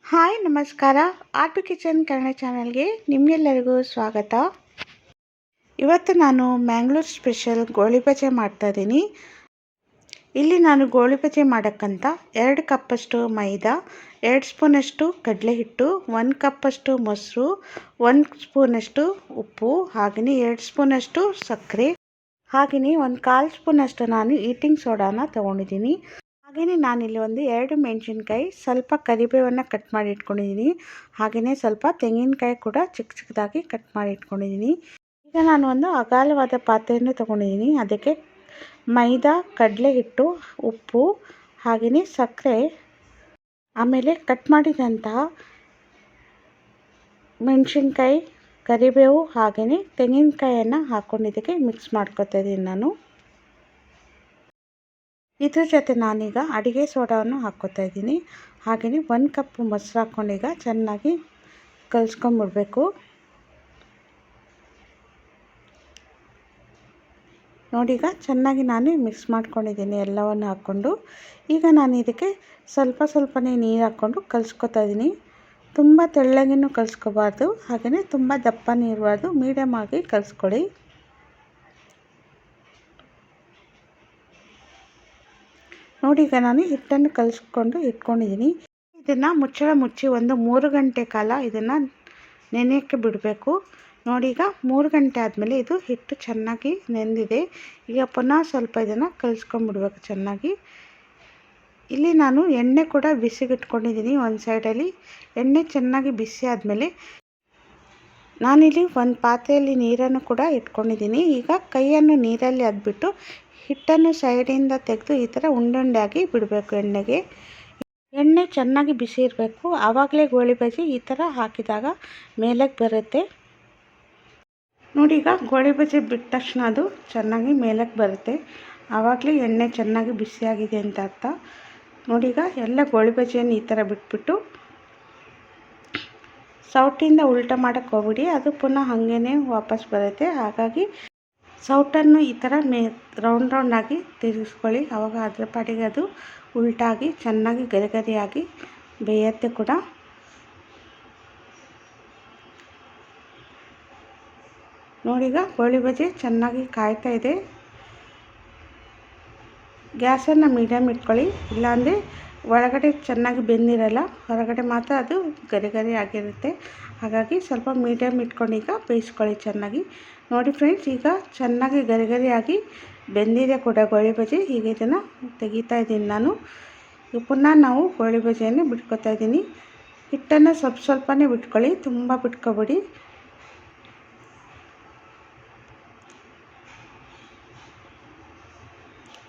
Hi ನಮಸ್ಕಾರ. R B kitchen Kannada ಚಾನಲ್ಗೆ ನಿಮಗೆಲ್ಲರಿಗೂ ಸ್ವಾಗತ. ಇವತ್ತು ನಾನು ಮ್ಯಾಂಗ್ಳೂರ್ ಸ್ಪೆಷಲ್ ಗೋಳಿ ಬಜೆ ಮಾಡ್ತಾಯಿದ್ದೀನಿ. ಇಲ್ಲಿ ನಾನು ಗೋಳಿ ಬಜೆ ಮಾಡೋಕ್ಕಂತ 2 ಕಪ್ಪಷ್ಟು ಮೈದಾ, 2 ಸ್ಪೂನಷ್ಟು ಕಡಲೆ ಹಿಟ್ಟು, 1 ಕಪ್ಪಷ್ಟು ಮೊಸರು, 1 ಸ್ಪೂನಷ್ಟು ಉಪ್ಪು, ಹಾಗೆಯೇ 2 ಸ್ಪೂನಷ್ಟು ಸಕ್ಕರೆ, ಹಾಗೆಯೇ 1/4 ಸ್ಪೂನಷ್ಟು ನಾನು ಈಟಿಂಗ್ ಸೋಡಾನ ತೊಗೊಂಡಿದ್ದೀನಿ. ಹಾಗೆಯೇ ನಾನಿಲ್ಲಿ ಒಂದು 2 ಮೆಣಸಿನ್ಕಾಯಿ, ಸ್ವಲ್ಪ ಕರಿಬೇವನ್ನು ಕಟ್ ಮಾಡಿ ಇಟ್ಕೊಂಡಿದ್ದೀನಿ. ಹಾಗೆಯೇ ಸ್ವಲ್ಪ ತೆಂಗಿನಕಾಯಿ ಕೂಡ ಚಿಕ್ಕ ಚಿಕ್ಕದಾಗಿ ಕಟ್ ಮಾಡಿ ಇಟ್ಕೊಂಡಿದ್ದೀನಿ. ಈಗ ನಾನು ಒಂದು ಅಗಲವಾದ ಪಾತ್ರೆಯನ್ನು ತೊಗೊಂಡಿದ್ದೀನಿ. ಅದಕ್ಕೆ ಮೈದಾ, ಕಡಲೆ ಹಿಟ್ಟು, ಉಪ್ಪು, ಹಾಗೆಯೇ ಸಕ್ಕರೆ, ಆಮೇಲೆ ಕಟ್ ಮಾಡಿದಂತಹ ಮೆಣಸಿನ್ಕಾಯಿ, ಕರಿಬೇವು, ಹಾಗೆಯೇ ತೆಂಗಿನಕಾಯನ್ನು ಹಾಕ್ಕೊಂಡಿದ್ದಕ್ಕೆ ಮಿಕ್ಸ್ ಮಾಡ್ಕೊತಾ ಇದ್ದೀನಿ ನಾನು. ಇದ್ರ ಜೊತೆ ನಾನೀಗ ಅಡುಗೆ ಸೋಡಾವನ್ನು ಹಾಕ್ಕೋತಾ ಇದ್ದೀನಿ. ಹಾಗೆಯೇ 1 ಕಪ್ ಮೊಸರು ಹಾಕ್ಕೊಂಡೀಗ ಚೆನ್ನಾಗಿ ಕಲಿಸ್ಕೊಂಬಿಡ್ಬೇಕು. ನೋಡೀಗ ಚೆನ್ನಾಗಿ ನಾನು ಮಿಕ್ಸ್ ಮಾಡ್ಕೊಂಡಿದ್ದೀನಿ ಎಲ್ಲವನ್ನು ಹಾಕ್ಕೊಂಡು. ಈಗ ನಾನು ಇದಕ್ಕೆ ಸ್ವಲ್ಪನೇ ನೀರು ಹಾಕ್ಕೊಂಡು ಕಲಿಸ್ಕೊತಾ ಇದ್ದೀನಿ. ತುಂಬ ತೆಳ್ಳಗೆನೂ ಕಲಿಸ್ಕೋಬಾರ್ದು, ಹಾಗೆಯೇ ತುಂಬ ದಪ್ಪನೂ ಇರಬಾರ್ದು, ಮೀಡಿಯಮ್ ಆಗಿ ಕಲಿಸ್ಕೊಳ್ಳಿ. ನೋಡಿ, ಈಗ ನಾನು ಹಿಟ್ಟನ್ನು ಕಲಿಸ್ಕೊಂಡು ಇಟ್ಕೊಂಡಿದ್ದೀನಿ. ಇದನ್ನು ಮುಚ್ಚಳ ಮುಚ್ಚಿ ಒಂದು 3 ಗಂಟೆ ಕಾಲ ಇದನ್ನು ನೆನೆಯೋಕ್ಕೆ ಬಿಡಬೇಕು. ನೋಡಿ, ಈಗ 3 ಗಂಟೆ ಆದಮೇಲೆ ಇದು ಹಿಟ್ಟು ಚೆನ್ನಾಗಿ ನೆಂದಿದೆ. ಈಗ ಪುನಃ ಸ್ವಲ್ಪ ಇದನ್ನು ಕಲಿಸ್ಕೊಂಡ್ಬಿಡ್ಬೇಕು ಚೆನ್ನಾಗಿ. ಇಲ್ಲಿ ನಾನು ಎಣ್ಣೆ ಕೂಡ ಬಿಸಿಗಿಟ್ಕೊಂಡಿದ್ದೀನಿ ಒಂದು ಸೈಡಲ್ಲಿ. ಎಣ್ಣೆ ಚೆನ್ನಾಗಿ ಬಿಸಿ ಆದಮೇಲೆ ನಾನಿಲ್ಲಿ ಒಂದು ಪಾತ್ರೆಯಲ್ಲಿ ನೀರನ್ನು ಕೂಡ ಇಟ್ಕೊಂಡಿದ್ದೀನಿ. ಈಗ ಕೈಯನ್ನು ನೀರಲ್ಲಿ ಅದ್ಬಿಟ್ಟು ಹಿಟ್ಟನ್ನು ಸೈಡಿಂದ ತೆಗೆದು ಈ ಥರ ಉಂಡೆ ಆಗಿ ಬಿಡಬೇಕು ಎಣ್ಣೆಗೆ. ಎಣ್ಣೆ ಚೆನ್ನಾಗಿ ಬಿಸಿ ಇರಬೇಕು, ಆವಾಗಲೇ ಗೋಳಿ ಬಜೆ ಈ ಥರ ಹಾಕಿದಾಗ ಮೇಲಕ್ಕೆ ಬರುತ್ತೆ. ನೋಡಿ, ಈಗ ಗೋಳಿ ಬಜೆ ಬಿಟ್ಟ ತಕ್ಷಣ ಅದು ಚೆನ್ನಾಗಿ ಮೇಲಕ್ಕೆ ಬರುತ್ತೆ. ಆವಾಗಲೇ ಎಣ್ಣೆ ಚೆನ್ನಾಗಿ ಬಿಸಿಯಾಗಿದೆ ಅಂತ ಅರ್ಥ. ನೋಡಿ, ಈಗ ಎಲ್ಲ ಗೋಳಿ ಬಜೆಯನ್ನು ಈ ಥರ ಬಿಟ್ಬಿಟ್ಟು ಸೌಟಿಂದ ಉಲ್ಟ ಮಾಡೋಕ್ಕೆ ಹೋಗ್ಬಿಡಿ, ಅದು ಪುನಃ ಹಾಗೇ ವಾಪಸ್ ಬರುತ್ತೆ. ಹಾಗಾಗಿ ಸೌಟನ್ನು ಈ ಥರ ರೌಂಡ್ ಆಗಿ ತಿರುಗಿಸ್ಕೊಳ್ಳಿ. ಆವಾಗ ಅದರ ಪಾಟಿಗೆ ಅದು ಉಲ್ಟಾಗಿ ಚೆನ್ನಾಗಿ ಗರಿಗರಿಯಾಗಿ ಬೇಯುತ್ತೆ ಕೂಡ. ನೋಡೀಗ ಗೋಳಿ ಬಜೆ ಚೆನ್ನಾಗಿ ಕಾಯ್ತಾ ಇದೆ. ಗ್ಯಾಸನ್ನು ಮೀಡಿಯಮ್ ಇಟ್ಕೊಳ್ಳಿ, ಇಲ್ಲಾಂದರೆ ಒಳಗಡೆ ಚೆನ್ನಾಗಿ ಬೆಂದಿರಲ್ಲ, ಹೊರಗಡೆ ಮಾತ್ರ ಅದು ಗರಿ ಆಗಿರುತ್ತೆ. ಹಾಗಾಗಿ ಸ್ವಲ್ಪ ಮೀಡಿಯಮ್ ಇಟ್ಕೊಂಡು ಈಗ ಬೇಯಿಸ್ಕೊಳ್ಳಿ ಚೆನ್ನಾಗಿ. ನೋಡಿ ಫ್ರೆಂಡ್ಸ್, ಈಗ ಚೆನ್ನಾಗಿ ಗರಿಯಾಗಿ ಬೆಂದಿದೆ ಕೂಡ ಗೋಳಿ ಬಜೆ. ಈಗ ಇದನ್ನು ತೆಗಿತಾ ಇದ್ದೀನಿ ನಾನು. ಪುನಃ ನಾವು ಗೋಳಿ ಬಜೆಯನ್ನು ಬಿಟ್ಕೊತಾ ಇದ್ದೀನಿ. ಹಿಟ್ಟನ್ನು ಸ್ವಲ್ಪನೇ ಬಿಟ್ಕೊಳ್ಳಿ, ತುಂಬ ಬಿಟ್ಕೊಬೇಡಿ.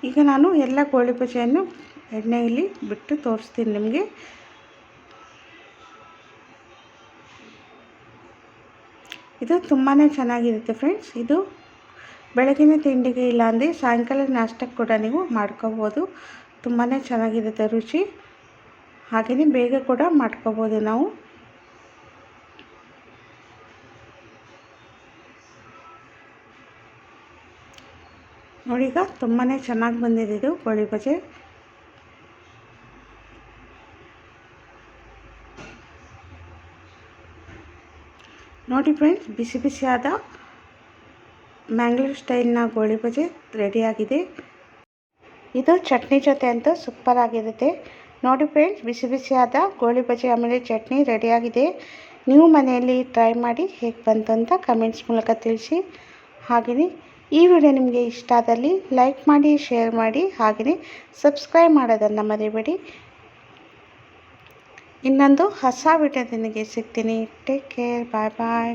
ಈಗ ನಾನು ಎಲ್ಲ ಗೋಳಿ ಬಜೆಯನ್ನು ಎಣ್ಣೆಯಲ್ಲಿ ಬಿಟ್ಟು ತೋರಿಸ್ತೀನಿ ನಿಮಗೆ. ಇದು ತುಂಬಾ ಚೆನ್ನಾಗಿರುತ್ತೆ ಫ್ರೆಂಡ್ಸ್. ಇದು ಬೆಳಗಿನ ತಿಂಡಿಗೆ ಇಲ್ಲಾಂದರೆ ಸಾಯಂಕಾಲ ನಾಷ್ಟಕ್ಕೆ ಕೂಡ ನೀವು ಮಾಡ್ಕೋಬೋದು. ತುಂಬಾ ಚೆನ್ನಾಗಿರುತ್ತೆ ರುಚಿ, ಹಾಗೆಯೇ ಬೇಗ ಕೂಡ ಮಾಡ್ಕೋಬೋದು ನಾವು. ನೋಡಿ, ಈಗ ತುಂಬಾ ಚೆನ್ನಾಗಿ ಬಂದಿದೆ ಇದು ಗೋಳಿ ಬಜೆ. ನೋಡಿ ಫ್ರೆಂಡ್ಸ್, ಬಿಸಿ ಬಿಸಿಯಾದ ಮ್ಯಾಂಗ್ಳೂರ್ ಸ್ಟೈಲ್ನ ಗೋಳಿ ಬಜೆ ರೆಡಿಯಾಗಿದೆ. ಇದು ಚಟ್ನಿ ಜೊತೆ ಅಂತೂ ಸೂಪರ್ ಆಗಿರುತ್ತೆ. ನೋಡಿ ಫ್ರೆಂಡ್ಸ್, ಬಿಸಿ ಬಿಸಿಯಾದ ಗೋಳಿ ಬಜೆ ಆಮೇಲೆ ಚಟ್ನಿ ರೆಡಿಯಾಗಿದೆ. ನೀವು ಮನೆಯಲ್ಲಿ ಟ್ರೈ ಮಾಡಿ ಹೇಗೆ ಬಂತು ಅಂತ ಕಮೆಂಟ್ಸ್ ಮೂಲಕ ತಿಳಿಸಿ. ಹಾಗೆಯೇ ಈ ವಿಡಿಯೋ ನಿಮಗೆ ಇಷ್ಟ ಆದಲ್ಲಿ ಲೈಕ್ ಮಾಡಿ, ಶೇರ್ ಮಾಡಿ, ಹಾಗೆಯೇ ಸಬ್ಸ್ಕ್ರೈಬ್ ಮಾಡೋದನ್ನು ಮರಿಬೇಡಿ. ಇನ್ನೊಂದು ಹೊಸ ವಿಡಿಯೋದೊಂದಿಗೆ ಸಿಗ್ತೀನಿ. ಟೇಕ್ ಕೇರ್, ಬಾಯ್ ಬಾಯ್.